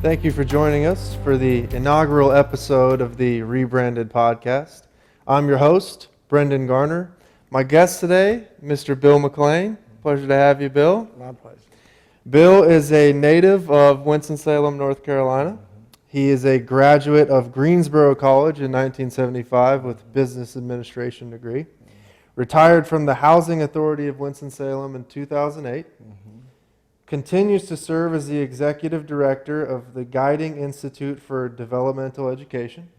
Thank you for joining us for the inaugural episode of the Rebranded podcast. I'm your host, Brendan Garner. My guest today, Mr. Bill McLean. Pleasure to have you, Bill. My pleasure. Bill is a native of Winston-Salem, North Carolina. He is a graduate of Greensboro College in 1975 with a business administration degree. Retired from the Housing Authority of Winston-Salem in 2008. Continues to serve as the executive director of the Guiding Institute for Developmental Education.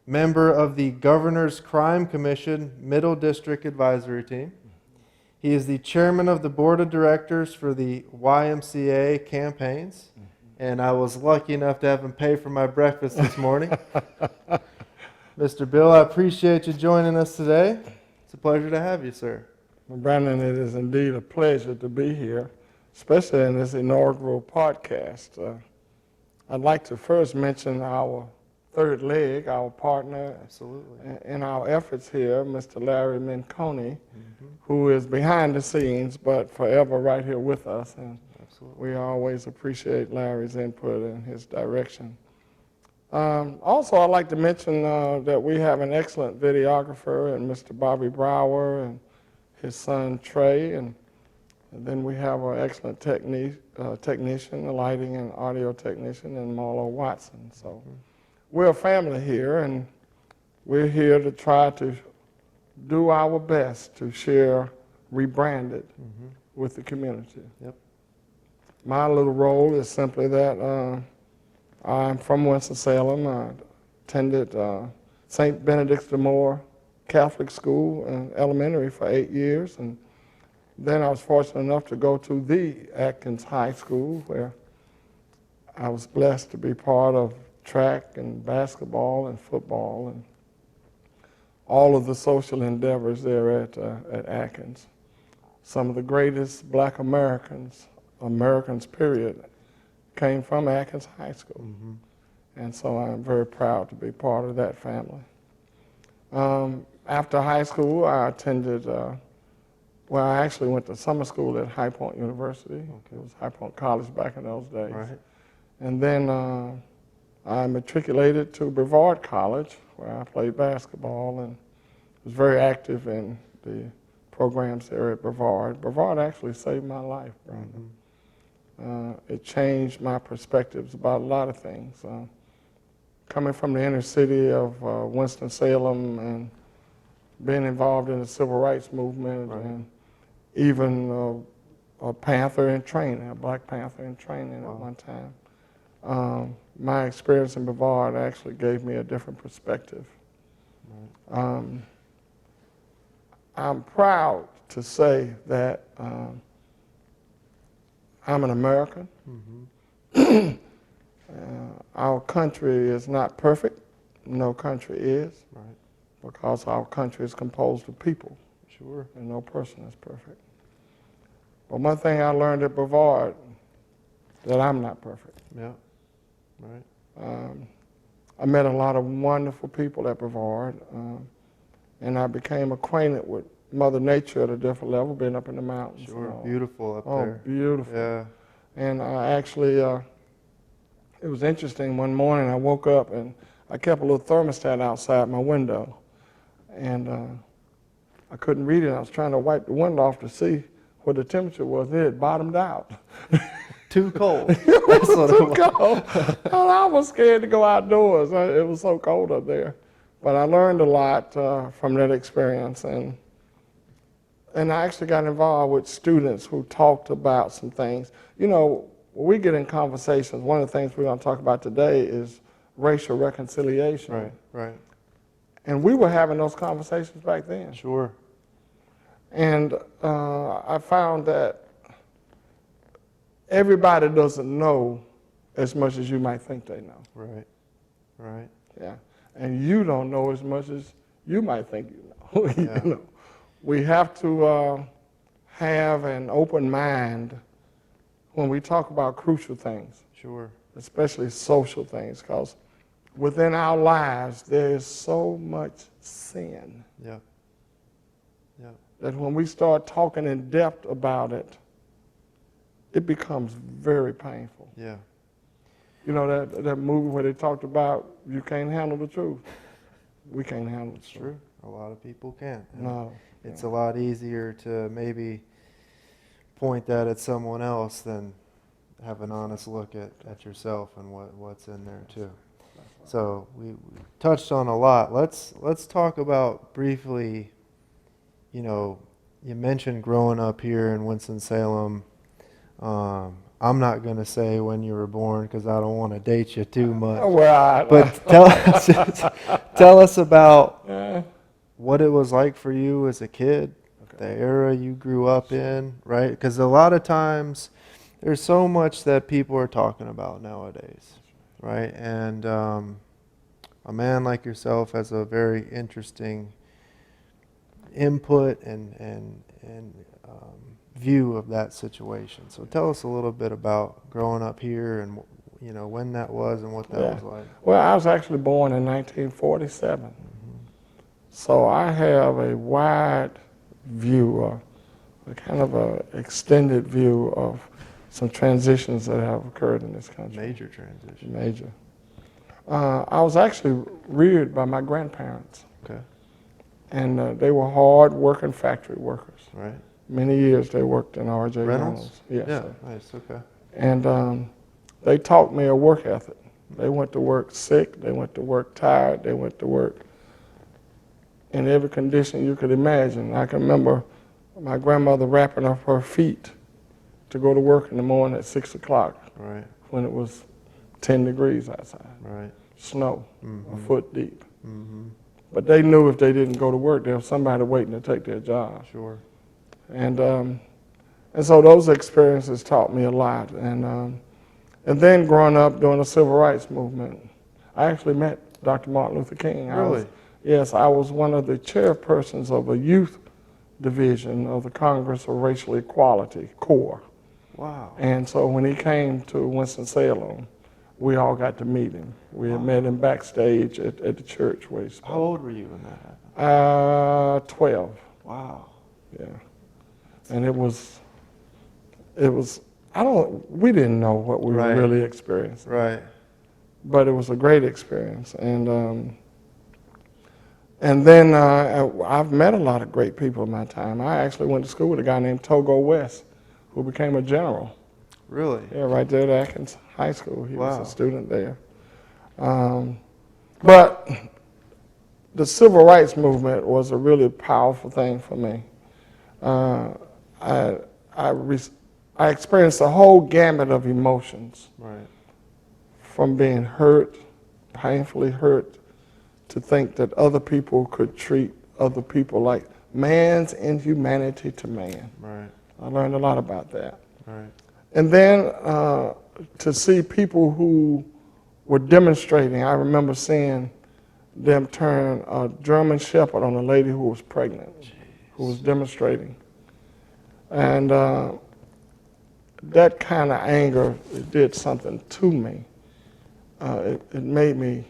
Member of the Governor's Crime Commission Middle District Advisory Team. He is the chairman of the board of directors for the YMCA campaigns. And I was lucky enough to have him pay for my breakfast this morning. Mr. Bill, I appreciate you joining us today. It's a pleasure to have you, sir. Well, Brandon, it is indeed a pleasure to be here, especially in this inaugural podcast. I'd like to first mention our third leg, our partner in our efforts here, Mr. Larry Minconi, who is behind the scenes but forever right here with us. And we always appreciate Larry's input and his direction. Also, I'd like to mention that we have an excellent videographer, and Mr. Bobby Brower and his son Trey, and then we have our excellent technician, a lighting and audio technician, and Marlo Watson. So we're a family here, and we're here to try to do our best to share Rebranded with the community. My little role is simply that I'm from Winston-Salem. I attended St. Benedict's de Moore Catholic School and elementary for 8 years, and then I was fortunate enough to go to the Atkins High School, where I was blessed to be part of track and basketball and football and all of the social endeavors there at Atkins. Some of the greatest black Americans period, came from Atkins High School. And so I'm very proud to be part of that family. After high school, I attended, I actually went to summer school at High Point University. It was High Point College back in those days. And then I matriculated to Brevard College, where I played basketball and was very active in the programs there at Brevard. Brevard actually saved my life, Brandon. It changed my perspectives about a lot of things. Coming from the inner city of Winston-Salem and being involved in the civil rights movement and even a Panther in training, a Black Panther in training at one time. My experience in Brevard actually gave me a different perspective. I'm proud to say that I'm an American. Our country is not perfect. No country is. Because our country is composed of people. And no person is perfect. But one thing I learned at Brevard, that I'm not perfect. I met a lot of wonderful people at Brevard, and I became acquainted with Mother Nature at a different level, being up in the mountains. Beautiful up there. Oh, beautiful. And I actually, it was interesting, one morning I woke up and I kept a little thermostat outside my window, and I couldn't read it. I was trying to wipe the window off to see what the temperature was. It had bottomed out. Too cold. It was too cold. And I was scared to go outdoors. It was so cold up there. But I learned a lot from that experience, and I actually got involved with students who talked about some things. You know, when we get in conversations, one of the things we're going to talk about today is racial reconciliation. And we were having those conversations back then. And I found that everybody doesn't know as much as you might think they know. Yeah. And you don't know as much as you might think you know. You know? We have to have an open mind when we talk about crucial things. Especially social things, because within our lives there is so much sin. That when we start talking in depth about it, it becomes very painful. You know that movie where they talked about you can't handle the truth. We can't handle the It's truth. true. A lot of people can't. And No. it's a lot easier to maybe point that at someone else than have an honest look at yourself and what's in there too. So we touched on a lot. Let's talk about briefly, you know, you mentioned growing up here in Winston-Salem. I'm not going to say when you were born because I don't want to date you too much. Well, But tell us about what it was like for you as a kid, the era you grew up in, right? Because a lot of times there's so much that people are talking about nowadays, right? And a man like yourself has a very interesting input and view of that situation. So tell us a little bit about growing up here and you know when that was and what that was like. Well, I was actually born in 1947. So I have a wide view, a kind of a extended view of some transitions that have occurred in this country. Major transition. Major. I was actually reared by my grandparents. Okay. And they were hard-working factory workers. Right. Many years they worked in R.J. Reynolds? Yes, Yeah. sir. Nice. Okay. And they taught me a work ethic. They went to work sick. They went to work tired. They went to work in every condition you could imagine. I can remember my grandmother wrapping up her feet to go to work in the morning at 6 o'clock. Right. When it was 10 degrees outside. Right. Snow, a foot deep. Mm-hmm. But they knew if they didn't go to work, there was somebody waiting to take their job. Sure. And so those experiences taught me a lot. And then growing up during the civil rights movement, I actually met Dr. Martin Luther King. Really? Yes, I was one of the chairpersons of a youth division of the Congress of Racial Equality, CORE. Wow. And so when he came to Winston-Salem, we all got to meet him. We had met him backstage at the church where he spoke. How old were you when that happened? 12. Wow. Yeah. And it was, we didn't know what we were really experiencing. Right. But it was a great experience. And then I've met a lot of great people in my time. I actually went to school with a guy named Togo West, who became a general. Really? Yeah, right there at Atkins High School. He was Wow. a student there. But the civil rights movement was a really powerful thing for me. I experienced a whole gamut of emotions. Right. From being hurt, painfully hurt, to think that other people could treat other people like man's inhumanity to man. Right. I learned a lot about that. Right. And then to see people who were demonstrating, I remember seeing them turn a German Shepherd on a lady who was pregnant, who was demonstrating. And that kind of anger, it did something to me. It made me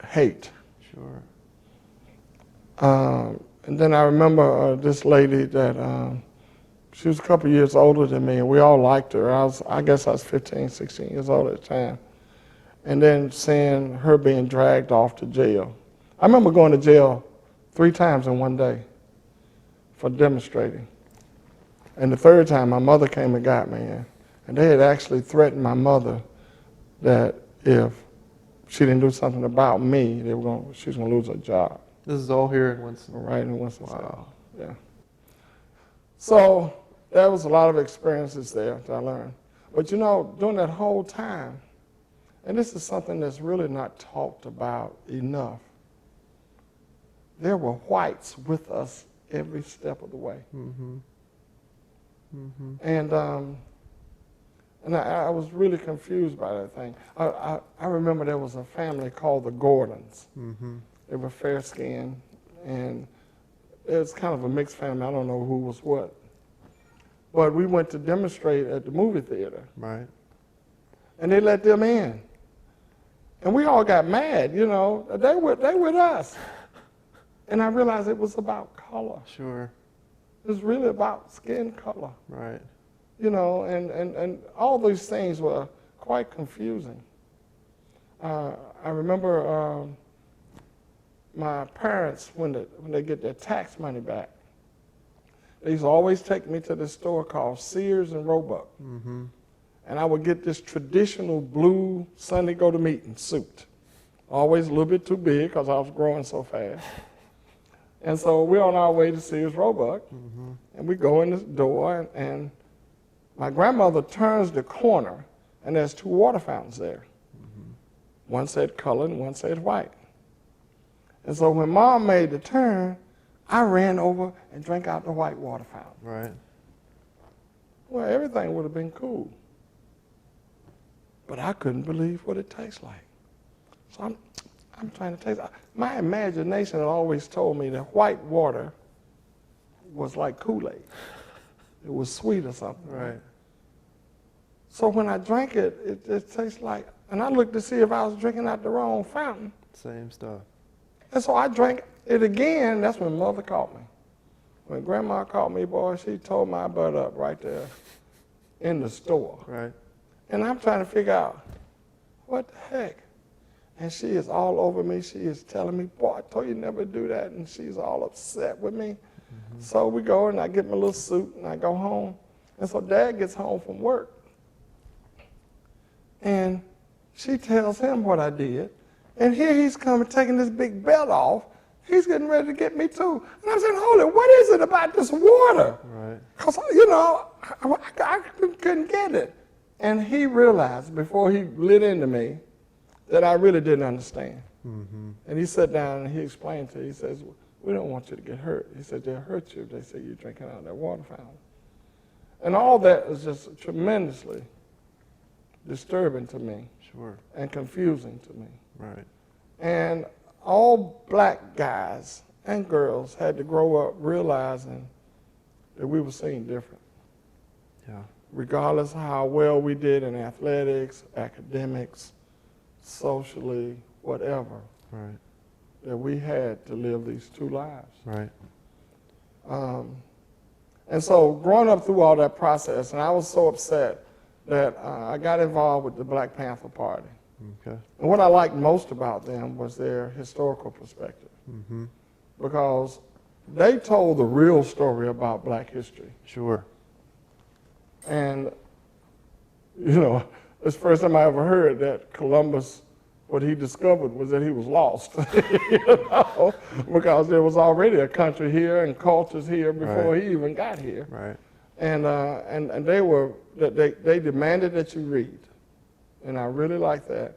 hate. Sure. And then I remember this lady that she was a couple years older than me, and we all liked her. I guess I was 15, 16 years old at the time. And then seeing her being dragged off to jail. I remember going to jail 3 times in one day for demonstrating. And the third time, my mother came and got me. And they had actually threatened my mother that if she didn't do something about me, she was going to lose her job. This is all here in Winston. Right in Winston-Salem. Wow. Yeah. So there was a lot of experiences there that I learned. But you know, during that whole time, and this is something that's really not talked about enough, there were whites with us every step of the way. Mm-hmm. Mm-hmm. And I was really confused by that thing. I remember there was a family called the Gordons. Mm-hmm. They were fair-skinned, and it was kind of a mixed family. I don't know who was what. But we went to demonstrate at the movie theater. Right. And they let them in. And we all got mad, you know. They with us. And I realized it was about color. Sure. It was really about skin color. Right. You know, and all these things were quite confusing. I remember my parents, when they get their tax money back, they used to always take me to this store called Sears and Roebuck. Mm-hmm. And I would get this traditional blue Sunday go-to-meeting suit. Always a little bit too big because I was growing so fast. And so we're on our way to Sears Roebuck, Mm-hmm. and we go in the door, and my grandmother turns the corner, and there's two water fountains there. Mm-hmm. One said color and one said white. And so when Mom made the turn, I ran over and drank out the white water fountain. Right. Well, everything would have been cool. But I couldn't believe what it tastes like. So I'm trying to taste. My imagination had always told me that white water was like Kool-Aid. It was sweet or something. Right. So when I drank it, it tastes like, and I looked to see if I was drinking out the wrong fountain. Same stuff. And so I drank it again. That's when Mother caught me. When Grandma caught me, boy, she tore my butt up right there in the store. Right. And I'm trying to figure out, what the heck? And she is all over me. She is telling me, boy, I told you never do that. And she's all upset with me. Mm-hmm. So we go, and I get my little suit, and I go home. And so Dad gets home from work. And she tells him what I did. And here he's coming, taking this big belt off. He's getting ready to get me too. And I'm saying, hold it, what is it about this water? Right. Because, you know, I couldn't get it. And he realized before he lit into me that I really didn't understand. Mm-hmm. And he sat down and he explained to me, he says, we don't want you to get hurt. He said, they'll hurt you if they say you're drinking out of that water fountain. And all that was just tremendously disturbing to me. Sure. And confusing to me. Right. And all black guys and girls had to grow up realizing that we were seen different. Yeah. Regardless of how well we did in athletics, academics, socially, whatever, Right. that we had to live these two lives. Right. And so growing up through all that process, and I was so upset that I got involved with the Black Panther Party. Okay. And what I liked most about them was their historical perspective. Mm-hmm. Because they told the real story about black history. Sure. And, you know, it's the first time I ever heard that Columbus, what he discovered was that he was lost, you know, because there was already a country here and cultures here before Right. he even got here. Right. And they demanded that you read. And I really liked that.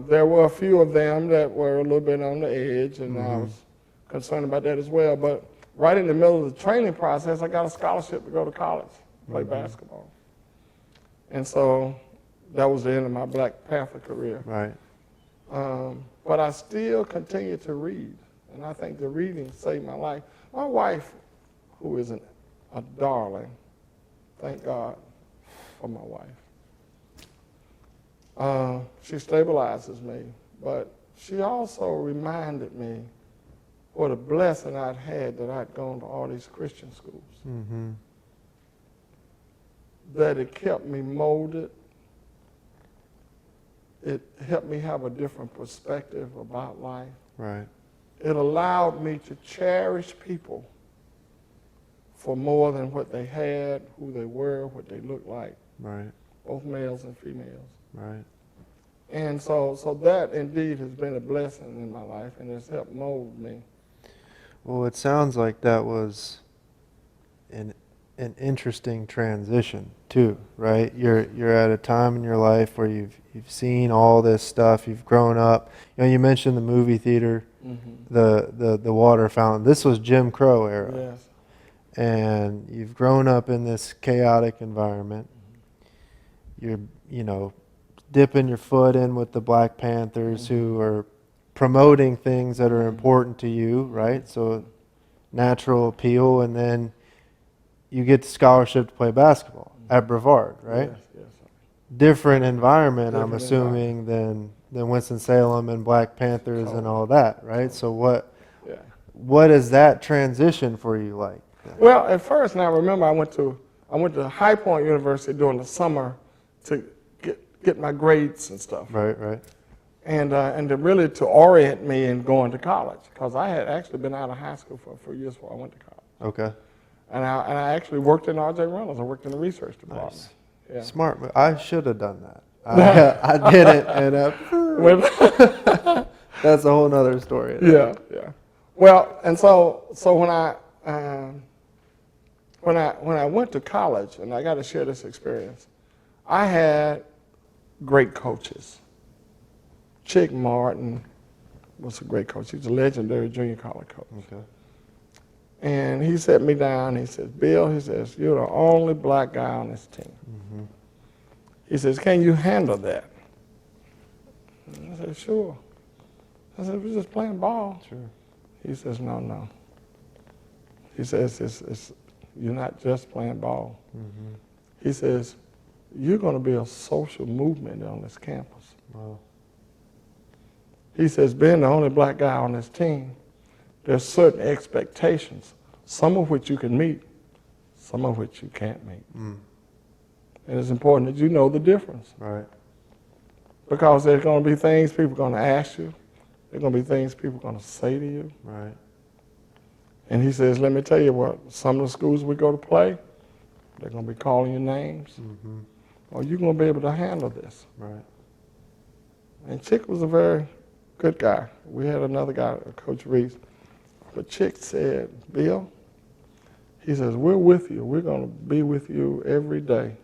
There were a few of them that were a little bit on the edge, and I was concerned about that as well. But right in the middle of the training process, I got a scholarship to go to college, play basketball. And so that was the end of my Black Panther career. Right. But I still continue to read, and I think the reading saved my life. My wife, who is a darling, thank God for my wife. She stabilizes me, but she also reminded me what a blessing I'd had that I'd gone to all these Christian schools. Mm-hmm. That it kept me molded. It helped me have a different perspective about life. Right. It allowed me to cherish people for more than what they had, who they were, what they looked like, Right. both males and females. Right. And so that indeed has been a blessing in my life, and it's helped mold me. Well, it sounds like that was an interesting transition too, right? You're at a time in your life where you've seen all this stuff. You've grown up. You know, you mentioned the movie theater, the water fountain. This was Jim Crow era. Yes. And you've grown up in this chaotic environment. You're, dipping your foot in with the Black Panthers who are promoting things that are important to you, right? So natural appeal, and then you get the scholarship to play basketball at Brevard, right? Yes, yes. Different environment, I'm Different assuming, than Winston-Salem and Black Panthers and all that, right? So what is that transition for you like? Well, at first, now remember, I went to High Point University during the summer to get my grades and stuff. Right, right. And to orient me in going to college, because I had actually been out of high school for a few years before I went to college. Okay. And I actually worked in R.J. Reynolds. I worked in the research department. Nice. Yeah. Smart. I should have done that. I didn't, and that's a whole nother story. Yeah, yeah. Well, and so when I went to college, and I got to share this experience, I had great coaches. Chick Martin was a great coach. He's a legendary junior college coach. Okay. And he sat me down. He says, Bill, he says, you're the only black guy on this team. Mm-hmm. He says, can you handle that? And I said, sure. I said, we're just playing ball. Sure. He says, no. He says, you're not just playing ball. Mm-hmm. He says, you're going to be a social movement on this campus. Wow. He says, being the only black guy on this team, there's certain expectations, some of which you can meet, some of which you can't meet. Mm. And it's important that you know the difference. Right. Because there's going to be things people are going to ask you. There's going to be things people are going to say to you. Right. And he says, let me tell you what, some of the schools we go to play, they're going to be calling you names. Mm-hmm. Or you're going to be able to handle this. Right. And Chick was a very good guy. We had another guy, Coach Reese. But Chick said, Bill, he says, we're with you. We're going to be with you every day.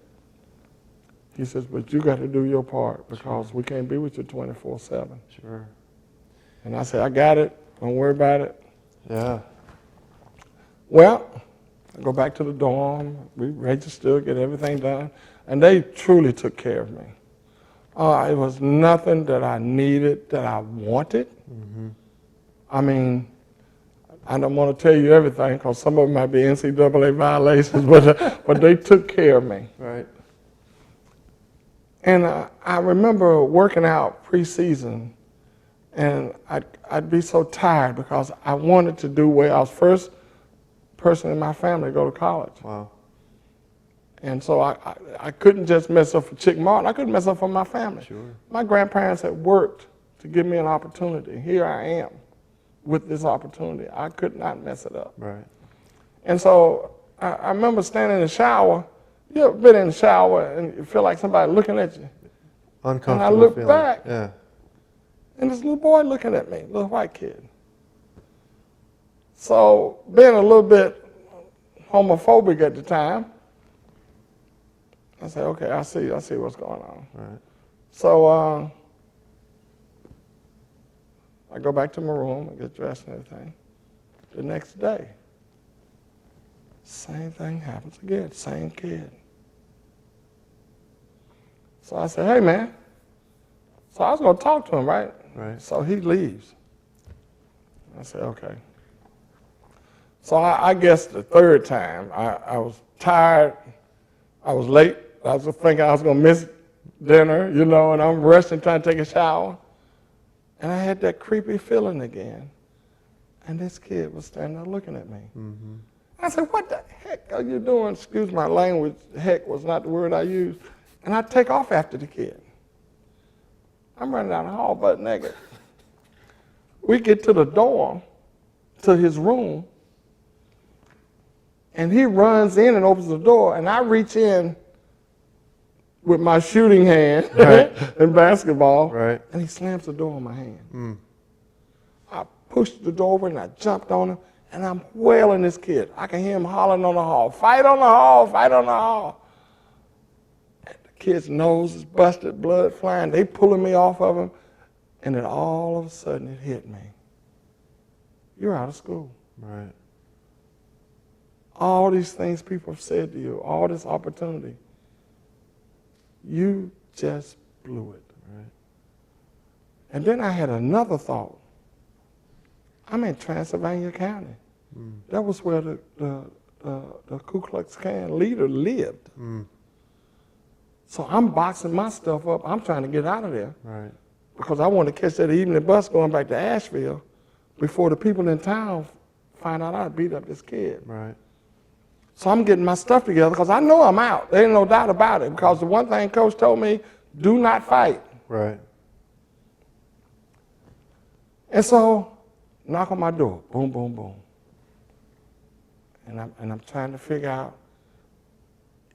He says, but you got to do your part because we can't be with you 24/7. Sure. And I said, I got it. Don't worry about it. Yeah. Well, I go back to the dorm. We registered, get everything done. And they truly took care of me. It was nothing that I needed, that I wanted. Mm-hmm. I mean, I don't want to tell you everything because some of them might be NCAA violations, but they took care of me. Right. And I remember working out preseason, and I'd be so tired because I wanted to do well. I was first person in my family to go to college. Wow. And so I couldn't just mess up for Chick Martin. I couldn't mess up for my family. Sure. My grandparents had worked to give me an opportunity. Here I am with this opportunity. I could not mess it up. Right. And so I remember standing in the shower. You ever been in the shower and you feel like somebody looking at you? Uncomfortable And I looked feeling. back. Yeah. And this little boy looking at me, little white kid. So being a little bit homophobic at the time, I said, okay, I see what's going on. Right. So I go back to my room and get dressed and everything. The next day, same thing happens again, same kid. So I said, hey, man. So I was going to talk to him, right? Right. So he leaves. I said, okay. So I guess the third time, I was tired. I was late. I was thinking I was going to miss dinner, and I'm rushing trying to take a shower. And I had that creepy feeling again. And this kid was standing there looking at me. Mm-hmm. I said, what the heck are you doing? Excuse my language. Heck was not the word I used. And I take off after the kid. I'm running down the hall butt naked. We get to the door, to his room, and he runs in and opens the door, and I reach in with my shooting hand in basketball, Right. and he slams the door on my hand. Mm. I pushed the door open, and I jumped on him, and I'm wailing this kid. I can hear him hollering on the hall, fight on the hall, fight on the hall. And the kid's nose is busted, blood flying. They pulling me off of him, and then all of a sudden it hit me. You're out of school. Right. All these things people have said to you, all this opportunity, you just blew it. Right. And then I had another thought. I'm in Transylvania County. Mm. That was where the Ku Klux Klan leader lived. Mm. So I'm boxing my stuff up. I'm trying to get out of there Right. because I want to catch that evening bus going back to Asheville before the people in town find out I beat up this kid. Right. So I'm getting my stuff together because I know I'm out. There ain't no doubt about it, because the one thing Coach told me, Do not fight. Right. And so, knock on my door, boom, boom, boom. And I'm trying to figure out,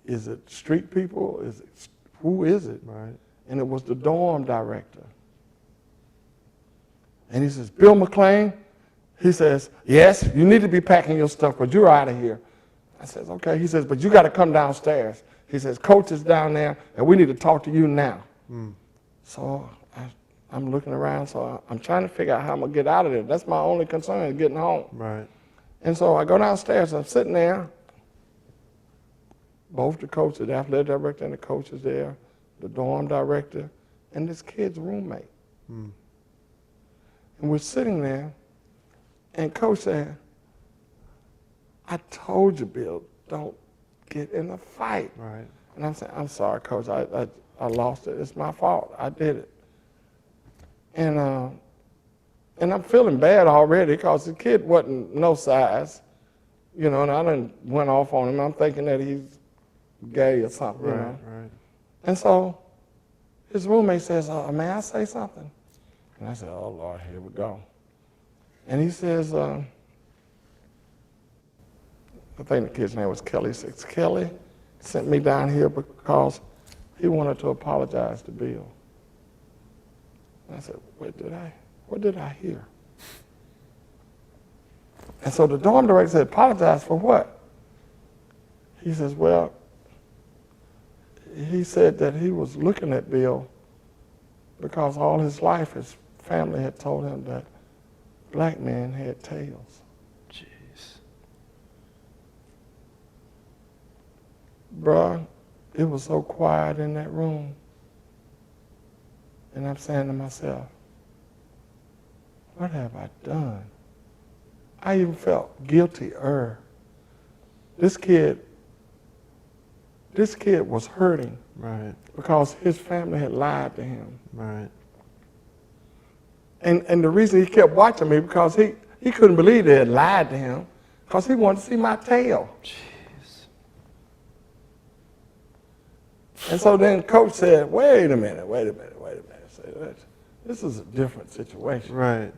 is it street people? Who is it? Right. And it was the dorm director. And he says, Bill McLean? He says, yes, you need to be packing your stuff, but you're out of here. I says, okay. He says, but you got to come downstairs. He says, Coach is down there, and we need to talk to you now. So I'm looking around, so I'm trying to figure out how I'm going to get out of there. That's my only concern, is getting home. Right. And so I go downstairs, I'm sitting there. Both the coaches, the athletic director and the coach is there, the dorm director, and this kid's roommate. And we're sitting there, and Coach said, I told you, Bill, don't get in a fight. Right. And I'm saying, I'm sorry, Coach, I lost it. It's my fault. I did it. And I'm feeling bad already because the kid wasn't no size, you know, and I done went off on him. I'm thinking that he's gay or something, you know. Right. And so his roommate says, may I say something? And I said, oh, Lord, here we go. And he says, I think the kid's name was Kelly. He says, Kelly sent me down here because he wanted to apologize to Bill. And I said, what did I hear? And so the dorm director said, apologize for what? He says, well, he said that he was looking at Bill because all his life his family had told him that black men had tails. Jeez. Bruh, it was so quiet in that room. And I'm saying to myself, what have I done? I even felt guilty-er. This kid was hurting. Right. Because his family had lied to him. Right. And the reason he kept watching me because he couldn't believe they had lied to him because he wanted to see my tail. Jeez. And so then Coach said, wait a minute. Say, this is a different situation. Right.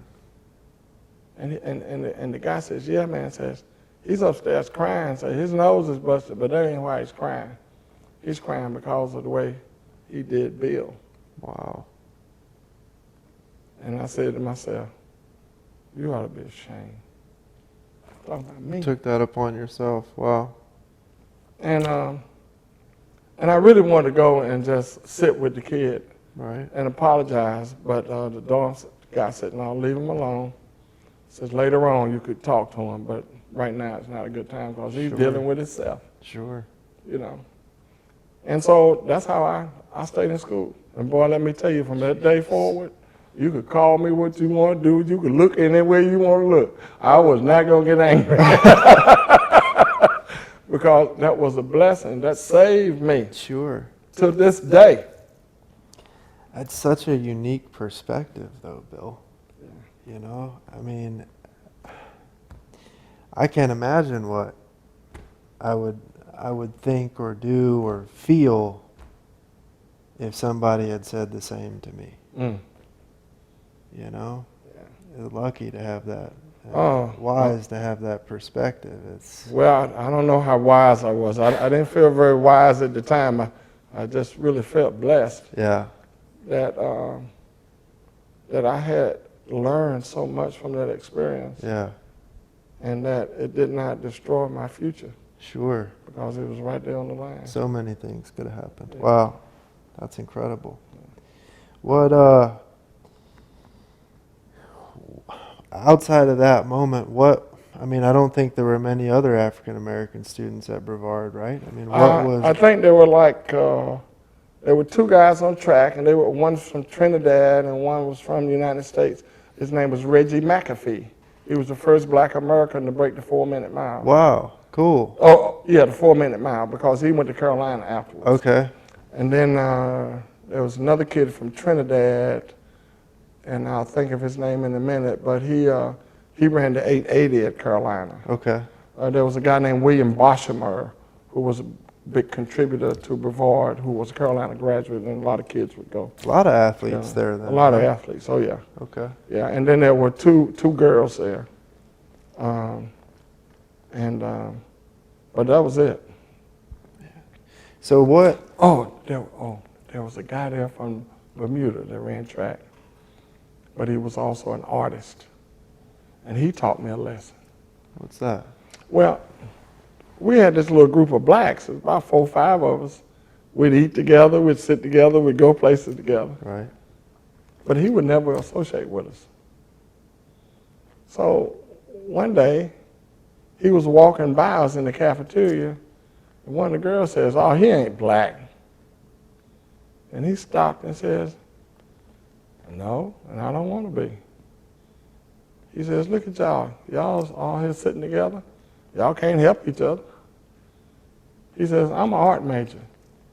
And the guy says, yeah, man, says, he's upstairs crying. So his nose is busted, but that ain't why he's crying. He's crying because of the way he did Bill. Wow. And I said to myself, you ought to be ashamed. Talking about me. Took that upon yourself. Wow. And I really wanted to go and just sit with the kid Right. and apologize, but the dorm guy said, no, leave him alone. Says later on you could talk to him, but right now it's not a good time because he's Sure. dealing with himself, Sure. you know. And so that's how I stayed in school. And boy, let me tell you, from that day forward, you could call me what you want to do. You could look anywhere you want to look. I was not going to get angry. Because that was a blessing that saved me Sure. to this day. That's such a unique perspective, though, Bill. You know, I mean, I can't imagine what I would think or do or feel if somebody had said the same to me. You know, you're lucky to have that. Wise to have that perspective. It's Well, I don't know how wise I was. I didn't feel very wise at the time. I just really felt blessed yeah, that I had learned so much from that experience, yeah, and that it did not destroy my future sure. because it was right there on the line. So many things could have happened. Yeah. Wow, that's incredible. What outside of that moment, I mean, I don't think there were many other African American students at Brevard, right? I mean, what was? I think there were there were two guys on track, and one was from Trinidad and one was from the United States. His name was Reggie McAfee. He was the first black American to break the 4-minute mile. Wow, cool. Oh, yeah, the 4-minute mile, because he went to Carolina afterwards. Okay. And then there was another kid from Trinidad, and I'll think of his name in a minute, but he ran the 880 at Carolina. Okay. There was a guy named William Boshamer, who was big contributor to Brevard, who was a Carolina graduate, and a lot of kids would go. A lot of athletes there then. A lot of right? athletes, oh yeah. Okay. Yeah, and then there were two girls there. But that was it. So what? There was a guy there from Bermuda that ran track, but he was also an artist, and he taught me a lesson. What's that? Well, we had this little group of blacks, about 4 or 5 of us. We'd eat together, we'd sit together, we'd go places together. Right. But he would never associate with us. So one day, he was walking by us in the cafeteria, and one of the girls says, "Oh, he ain't black." And he stopped and says, "No, and I don't want to be." He says, "Look at y'all. Y'all all here sitting together. Y'all can't help each other." He says, "I'm an art major."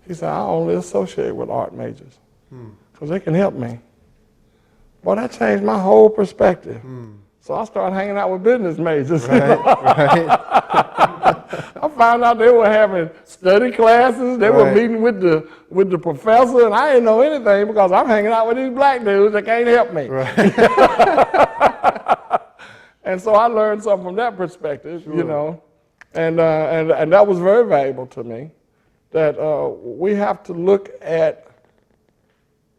He said, "I only associate with art majors because they can help me." Well, that changed my whole perspective. So I started hanging out with business majors. Right. I found out they were having study classes. They were Right. meeting with the professor, and I didn't know anything because I'm hanging out with these black dudes that can't help me. Right. And so I learned something from that perspective, you know, and that was very valuable to me. That we have to look at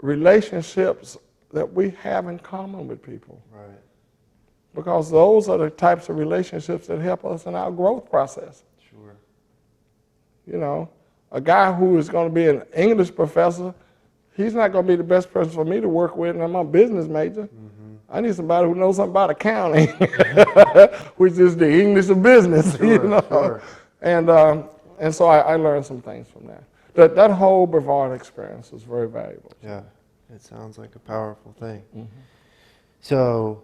relationships that we have in common with people. Right. Because those are the types of relationships that help us in our growth process. Sure. You know, a guy who is going to be an English professor, he's not going to be the best person for me to work with, and I'm a business major. I need somebody who knows something about accounting, which is the English of business, Sure, you know. sure. And so I learned some things from that. That whole Brevard experience was very valuable. Yeah. It sounds like a powerful thing. So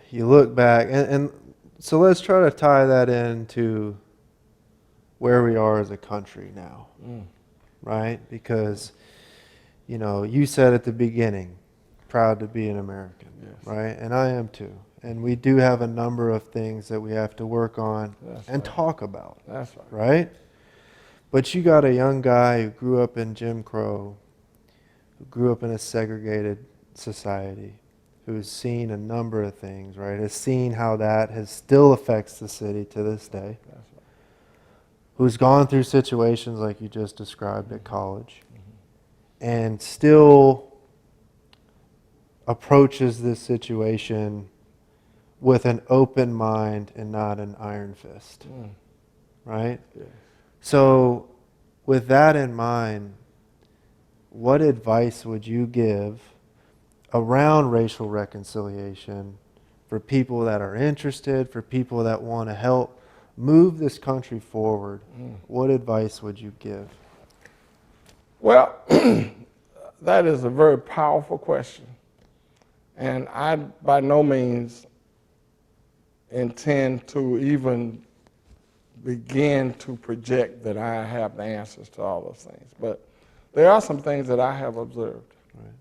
you look back, and so let's try to tie that into where we are as a country now, right? Because, you know, you said at the beginning, proud to be an American, right? And I am too. And we do have a number of things that we have to work on and talk about. That's right. Right? But you got a young guy who grew up in Jim Crow, who grew up in a segregated society, who's seen a number of things, right? Has seen how that has still affects the city to this day. That's right. Who's gone through situations like you just described at college, and still approaches this situation with an open mind and not an iron fist, right? Yeah. So with that in mind, what advice would you give around racial reconciliation for people that are interested, for people that want to help move this country forward? What advice would you give? Well, that is a very powerful question. And I, by no means, intend to even begin to project that I have the answers to all those things. But there are some things that I have observed. Right.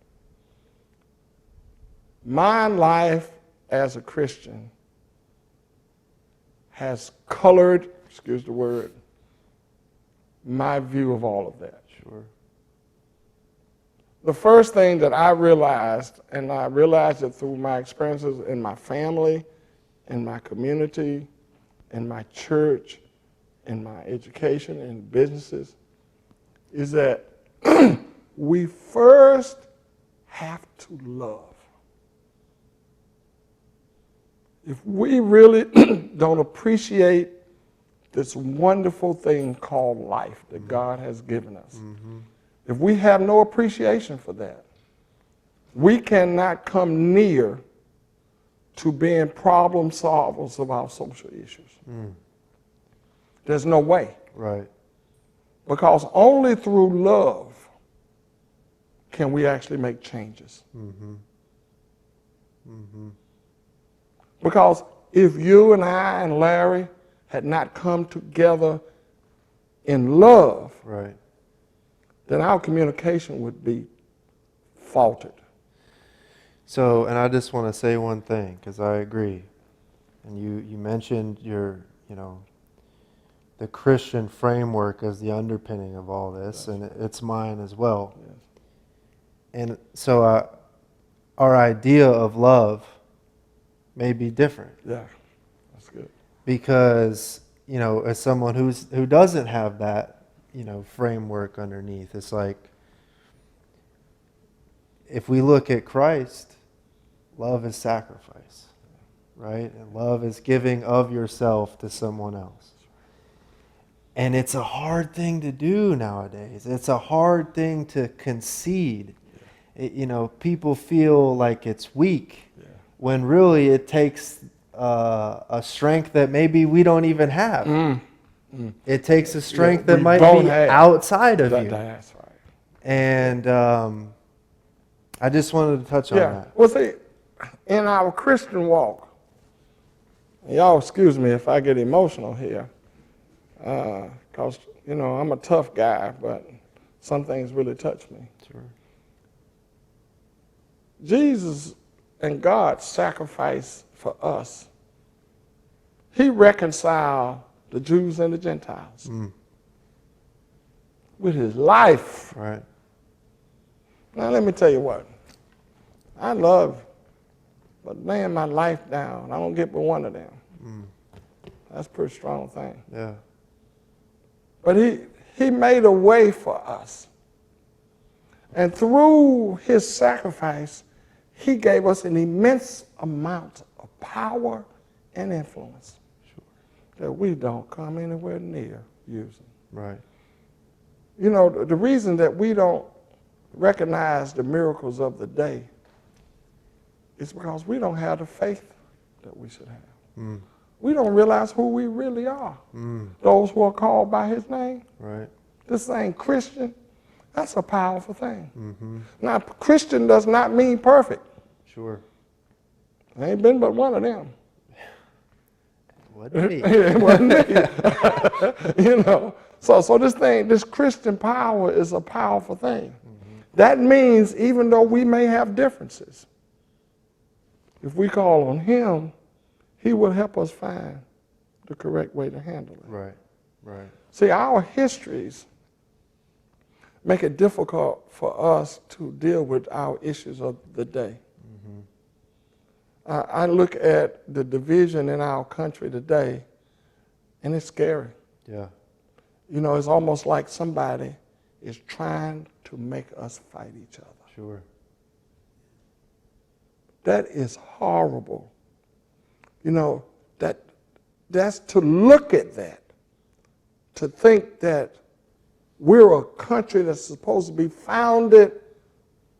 My life as a Christian has colored, excuse the word, my view of all of that. Sure. The first thing that I realized, and I realized it through my experiences in my family, in my community, in my church, in my education, in businesses, is that we first have to love. If we really don't appreciate this wonderful thing called life that God has given us, if we have no appreciation for that, we cannot come near to being problem solvers of our social issues. There's no way. Right. Because only through love can we actually make changes. Because if you and I and Larry had not come together in love, Right. then our communication would be faltered. So, and I just want to say one thing, because I agree. And you mentioned your, the Christian framework as the underpinning of all this, and it's mine as well. Yes. And so our idea of love may be different Yeah, that's good. because, as someone who doesn't have that, framework underneath, it's like if we look at Christ, love is sacrifice, right? And love is giving of yourself to someone else. And it's a hard thing to do nowadays. It's a hard thing to concede. People feel like it's weak when really it takes a strength that maybe we don't even have. It takes a strength that might be outside of you. That's right. And I just wanted to touch on that. Well, see, in our Christian walk, y'all excuse me if I get emotional here, because, I'm a tough guy, but some things really touch me. Sure. Jesus and God sacrificed for us. He reconciled the Jews and the Gentiles with his life. Right. Now, let me tell you what. I love, but laying my life down, I don't get but one of them. That's a pretty strong thing. Yeah. But he made a way for us. And through his sacrifice, he gave us an immense amount of power and influence that we don't come anywhere near using. Right. The reason that we don't recognize the miracles of the day is because we don't have the faith that we should have. We don't realize who we really are. Those who are called by his name. Right. This thing, Christian, that's a powerful thing. Now, Christian does not mean perfect. Sure. There ain't been but one of them. Wasn't me. It wasn't me. So this Christian power is a powerful thing. That means even though we may have differences, if we call on him, he will help us find the correct way to handle it. Right. Right. See, our histories make it difficult for us to deal with our issues of the day. I look at the division in our country today, and it's scary. Yeah. It's almost like somebody is trying to make us fight each other. Sure. That is horrible. That's to look at that, to think that we're a country that's supposed to be founded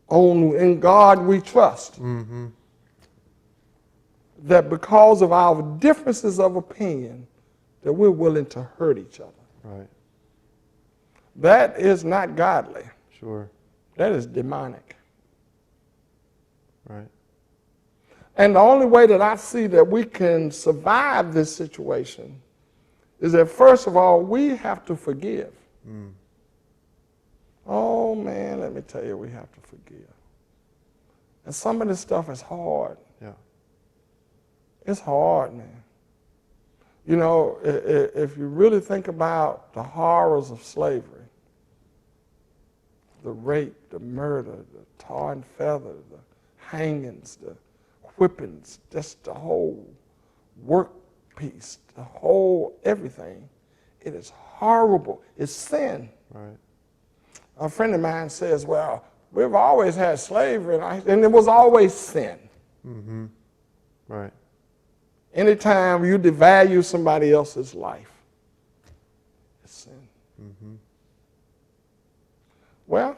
on in God we trust. That because of our differences of opinion, that we're willing to hurt each other. Right. That is not godly. Sure. That is demonic. Right. And the only way that I see that we can survive this situation is that, first of all, we have to forgive. Oh, man, let me tell you, we have to forgive. And some of this stuff is hard. Yeah. It's hard, man. If you really think about the horrors of slavery, the rape, the murder, the tar and feather, the hangings, the whippings, just the whole work piece, the whole everything, it is horrible. It's sin. Right. A friend of mine says, well, we've always had slavery, and it was always sin. Right. Anytime you devalue somebody else's life, it's sin. Well,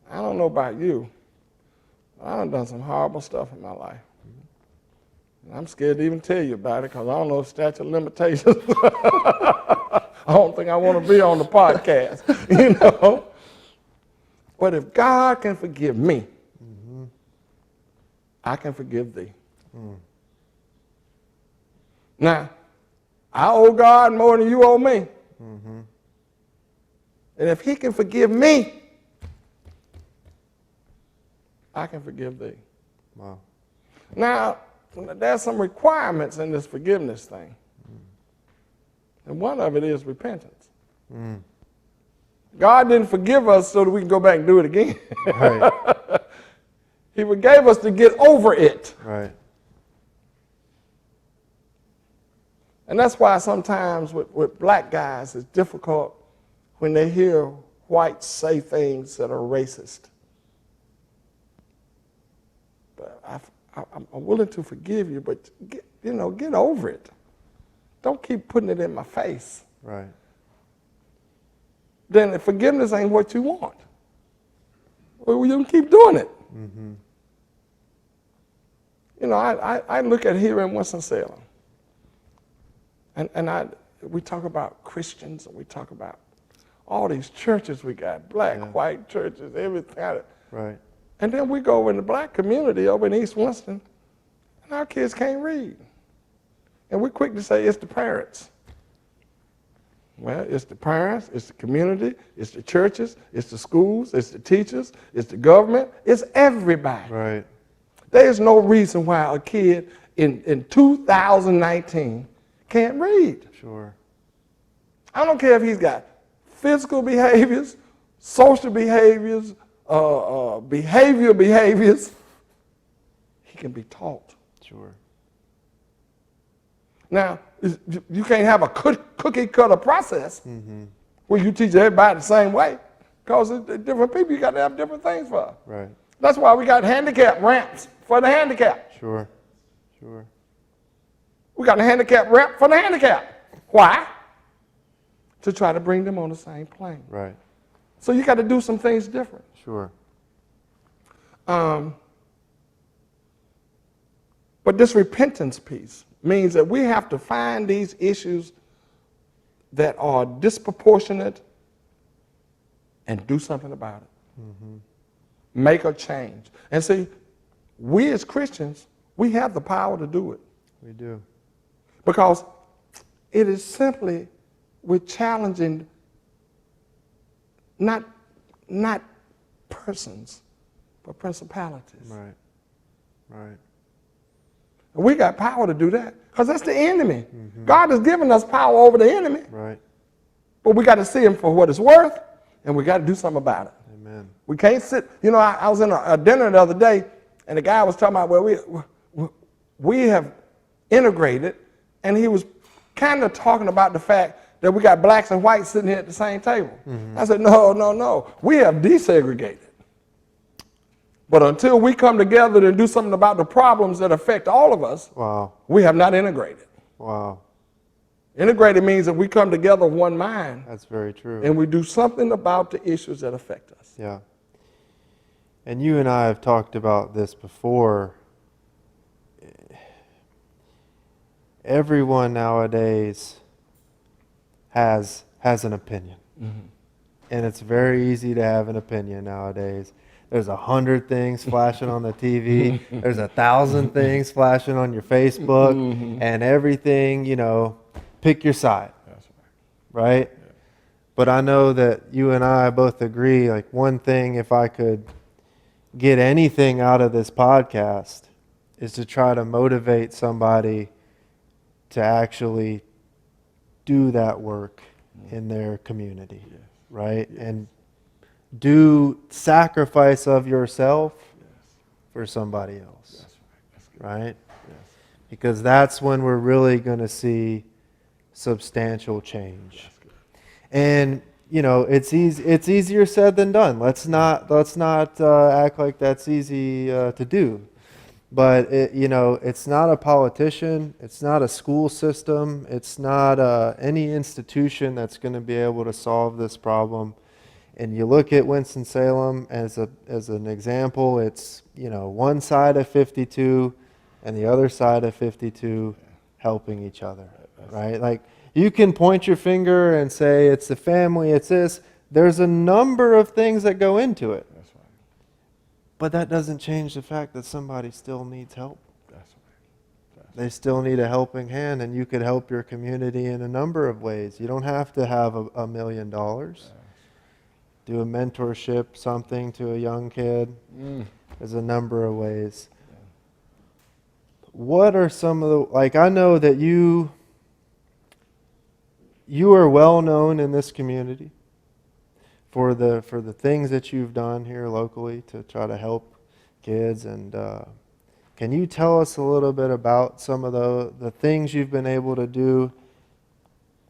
I don't know about you, but I've done some horrible stuff in my life. And I'm scared to even tell you about it because I don't know statute of limitations. I don't think I want to be on the podcast, But if God can forgive me, I can forgive thee. Now, I owe God more than you owe me. And if he can forgive me, I can forgive thee. Wow. Now, there's some requirements in this forgiveness thing. And one of it is repentance. Mm. God didn't forgive us so that we can go back and do it again. Right. He forgave us to get over it. Right. And that's why sometimes with black guys it's difficult when they hear whites say things that are racist. But I'm willing to forgive you, but get over it. Don't keep putting it in my face. Right. Then forgiveness ain't what you want. Well, you can keep doing it. Mm-hmm. I look at here in Winston-Salem, and we talk about Christians, and we talk about all these churches we got, black, white churches, everything. Right. And then we go in the black community over in East Winston, and our kids can't read. And we're quick to say it's the parents. Well, it's the parents, it's the community, it's the churches, it's the schools, it's the teachers, it's the government, it's everybody. Right. There's no reason why a kid in 2019 can't read. Sure. I don't care if he's got physical behaviors, social behaviors, behavioral behaviors. He can be taught. Sure. Now, you can't have a cookie cutter process Mm-hmm. where you teach everybody the same way, because different people, you got to have different things for. Right. That's why we got handicap ramps for the handicapped. Sure. Sure. We got a handicap ramp for the handicapped. Why? To try to bring them on the same plane. Right. So you got to do some things different. Sure. But this repentance piece means that we have to find these issues that are disproportionate and do something about it. Mm-hmm. Make a change. And see, we as Christians, we have the power to do it. We do. Because it is simply, we're challenging not persons, but principalities. Right. Right. And we got power to do that, because that's the enemy. Mm-hmm. God has given us power over the enemy. Right. But we got to see him for what it's worth, and we got to do something about it. Amen. We can't sit. I was in a dinner the other day, and the guy was talking about, well, we have integrated, and he was kind of talking about the fact that we got blacks and whites sitting here at the same table. Mm-hmm. I said, no. We have desegregated. But until we come together and do something about the problems that affect all of us, Wow. we have not integrated. Wow. Integrated means that we come together one mind. That's very true. And we do something about the issues that affect us. Yeah. And you and I have talked about this before. Everyone nowadays has an opinion. Mm-hmm. And it's very easy to have an opinion nowadays. There's 100 things flashing on the TV. There's 1,000 things flashing on your Facebook. Mm-hmm. And everything, pick your side. That's right? Yeah. But I know that you and I both agree, like, one thing, if I could get anything out of this podcast, is to try to motivate somebody to actually do that work in their community, right? Yes. And do sacrifice of yourself for somebody else, right? Yes. Because that's when we're really going to see substantial change. And it's easier said than done. Let's not act like that's easy to do. But it's not a politician, it's not a school system, it's not any institution that's going to be able to solve this problem. And you look at Winston-Salem as an example. It's one side of 52 and the other side of 52 helping each other, right? Like, you can point your finger and say it's the family, it's this. There's a number of things that go into it. That's right. But that doesn't change the fact that somebody still needs help. That's right. They still need a helping hand, and you could help your community in a number of ways. You don't have to have $1 million. Do a mentorship, something to a young kid. There's a number of ways. What are some of the, I know that you are well known in this community for the things that you've done here locally to try to help kids. And can you tell us a little bit about some of the things you've been able to do,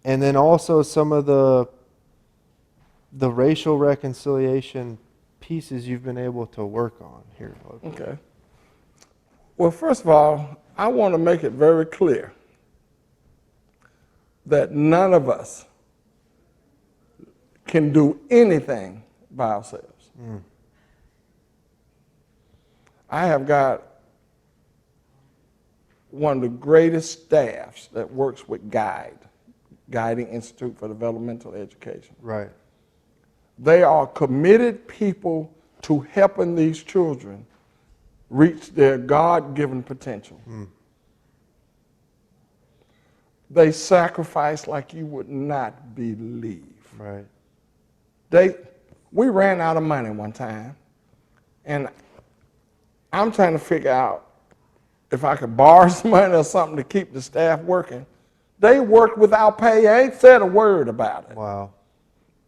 and then also some of the racial reconciliation pieces you've been able to work on here locally? Okay. Well, first of all, I want to make it very clear that none of us can do anything by ourselves. I have got one of the greatest staffs that works with Guiding Institute for Developmental Education. Right. They are committed people to helping these children reach their God-given potential. They sacrifice like you would not believe. Right. We ran out of money one time, and I'm trying to figure out if I could borrow some money or something to keep the staff working. They worked without pay. I ain't said a word about it. Wow.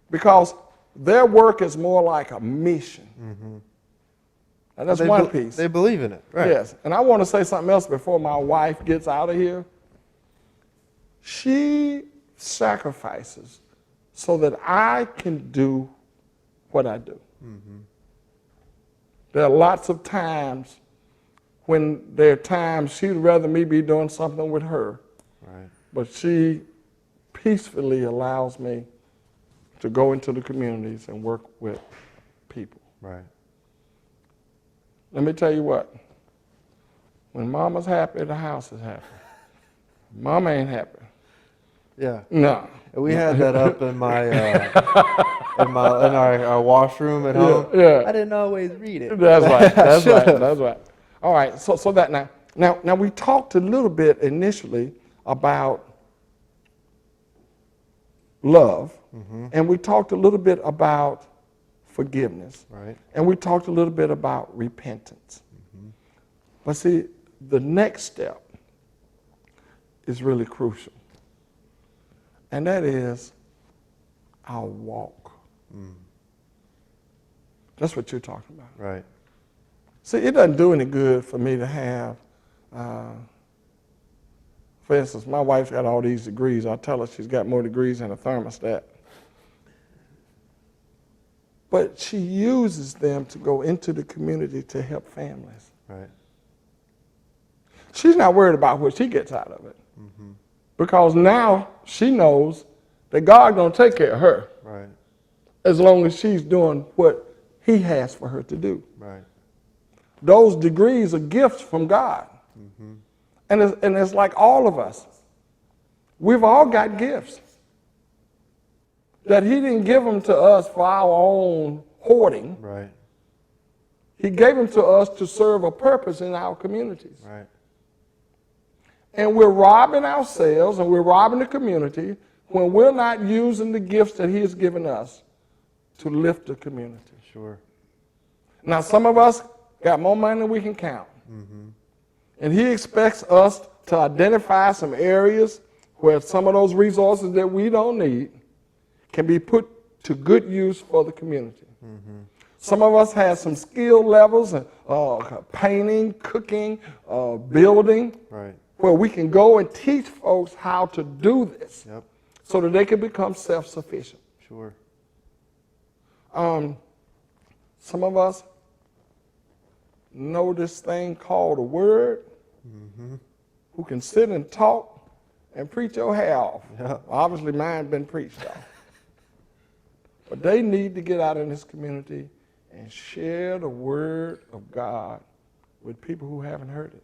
Because their work is more like a mission. And that's one piece. They believe in it. Right. Yes. And I want to say something else before my wife gets out of here. She sacrifices so that I can do what I do. There are lots of times when there are times she'd rather me be doing something with her. Right. But she peacefully allows me to go into the communities and work with people. Right. Let me tell you what. When Mama's happy, the house is happy. Mama ain't happy. Yeah. No. We had that up in my in our washroom at home. Yeah. I didn't always read it. That's right. That's right. Should've. That's right. All right. So that now we talked a little bit initially about love, and we talked a little bit about forgiveness, Right. and we talked a little bit about repentance. But see, the next step is really crucial, and that is our walk. That's what you're talking about. Right. See, it doesn't do any good for me to have, for instance, my wife's got all these degrees. I tell her she's got more degrees than a thermostat. But she uses them to go into the community to help families. Right. She's not worried about what she gets out of it. Because now she knows that God gonna take care of her Right. as long as she's doing what He has for her to do. Right. Those degrees are gifts from God. And it's like all of us. We've all got gifts that He didn't give them to us for our own hoarding. Right. He gave them to us to serve a purpose in our communities. Right. And we're robbing ourselves and we're robbing the community when we're not using the gifts that He has given us to lift the community. Sure. Now, some of us got more money than we can count. And He expects us to identify some areas where some of those resources that we don't need can be put to good use for the community. Some of us have some skill levels, painting, cooking, building, Right. where we can go and teach folks how to do this Yep. so that they can become self-sufficient. Sure. Some of us know this thing called a word, who can sit and talk and preach your hair off. Yeah. Obviously mine been preached off. But they need to get out in this community and share the word of God with people who haven't heard it.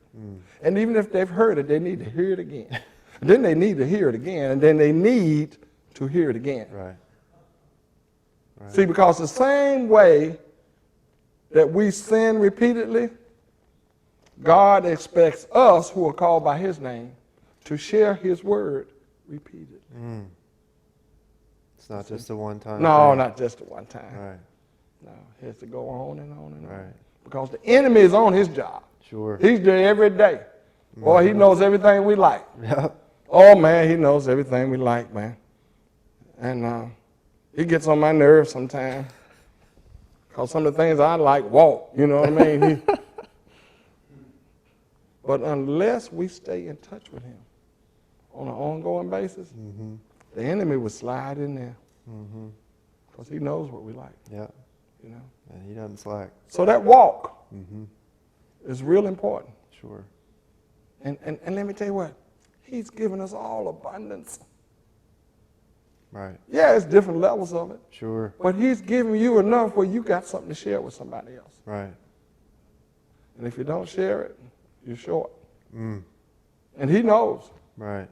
And even if they've heard it, they need to hear it again. And then they need to hear it again, and then they need to hear it again. Right. Right. See, because the same way that we sin repeatedly, God expects us who are called by His name to share His word repeatedly. It's not just a one-time No, thing. not just at one time. Right. No, it has to go on and on and on. Right. Because the enemy is on his job. Sure. He's there every day. Boy, he knows everything we like. Yeah. Oh, man, he knows everything we like, man. And it gets on my nerves sometimes. Because some of the things I like walk, you know what I mean? But unless we stay in touch with him on an ongoing basis, the enemy will slide in there. Because he knows what we like. Yeah. You know? And he doesn't slack. So that walk is real important. Sure. And let me tell you what, he's given us all abundance. Right. Yeah, it's different levels of it. Sure. But he's giving you enough where you got something to share with somebody else. Right. And if you don't share it, you're short. Mm. And he knows. Right.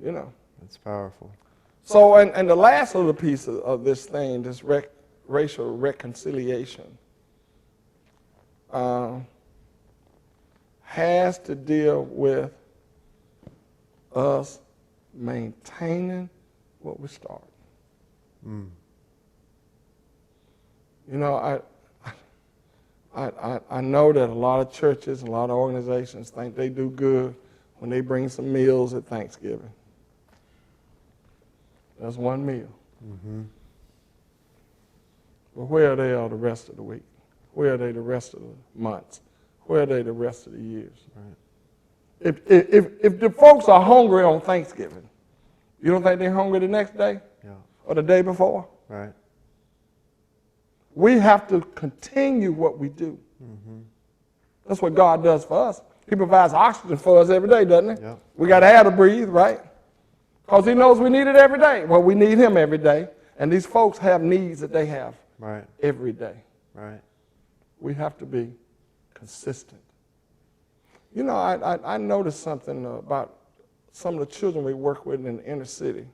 You know. That's powerful. So, and the last little piece of this thing, this racial reconciliation, has to deal with us maintaining what we started. Mm. You know, I know that a lot of churches and a lot of organizations think they do good when they bring some meals at Thanksgiving. That's one meal. But where are they all the rest of the week? Where are they the rest of the months? Where are they the rest of the years? Right. If the folks are hungry on Thanksgiving, you don't think they're hungry the next day? Yeah. Or the day before? Right. We have to continue what we do. That's what God does for us. He provides oxygen for us every day, doesn't he? Yeah. We got air to breathe, right? Because he knows we need it every day. Well, we need him every day. And these folks have needs that they have every day. Right. We have to be consistent. You know, I noticed something about some of the children we work with in the inner city,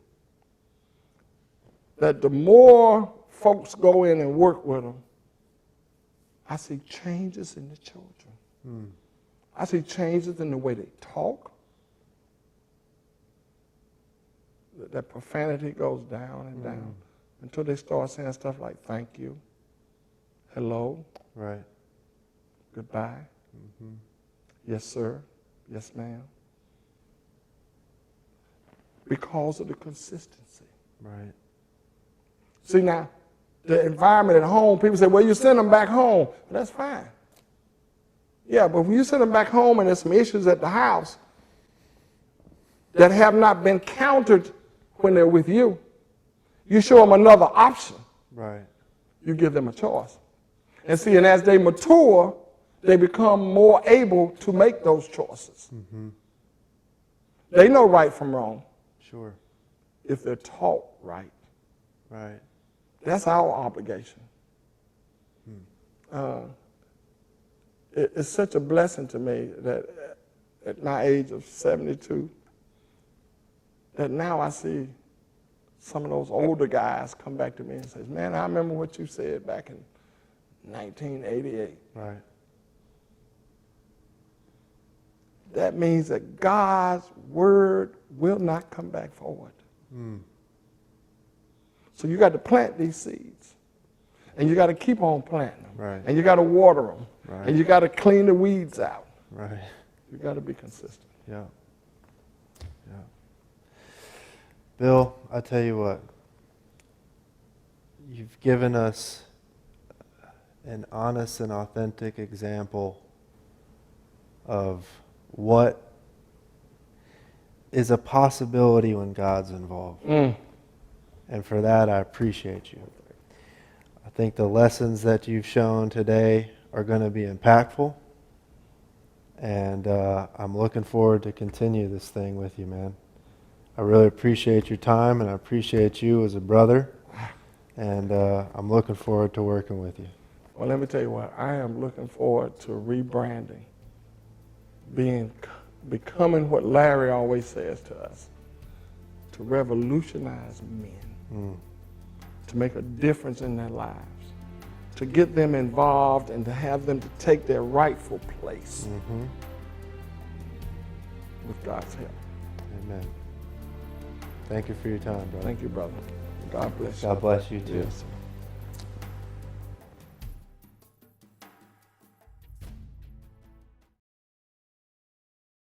that the more folks go in and work with them, I see changes in the children. I see changes in the way they talk. That profanity goes down and down until they start saying stuff like thank you, hello, right, goodbye, yes sir, yes ma'am. Because of the consistency. right. See now, the environment at home, people say, well, you send them back home. Well, that's fine. Yeah, but when you send them back home and there's some issues at the house that have not been countered when they're with you, you show them another option. Right. You give them a choice. And see, and as they mature, they become more able to make those choices. They know right from wrong. Sure. If they're taught right. Right. That's our obligation. It's such a blessing to me that at my age of 72, that now I see some of those older guys come back to me and say, man, I remember what you said back in 1988. Right. That means that God's word will not come back void. So you got to plant these seeds. And you got to keep on planting them. Right. And you got to water them. Right. And you got to clean the weeds out. Right. You got to be consistent. Yeah. Yeah. Bill, I tell you what, you've given us an honest and authentic example of what is a possibility when God's involved. And for that, I appreciate you. I think the lessons that you've shown today are going to be impactful. And I'm looking forward to continue this thing with you, man. I really appreciate your time, and I appreciate you as a brother. And I'm looking forward to working with you. Well, let me tell you what. I am looking forward to rebranding, becoming what Larry always says to us, to revolutionize men, to make a difference in their lives, to get them involved and to have them to take their rightful place with God's help. Amen. Thank you for your time, brother. Thank you, brother. God bless you. God bless you too. Yes, sir.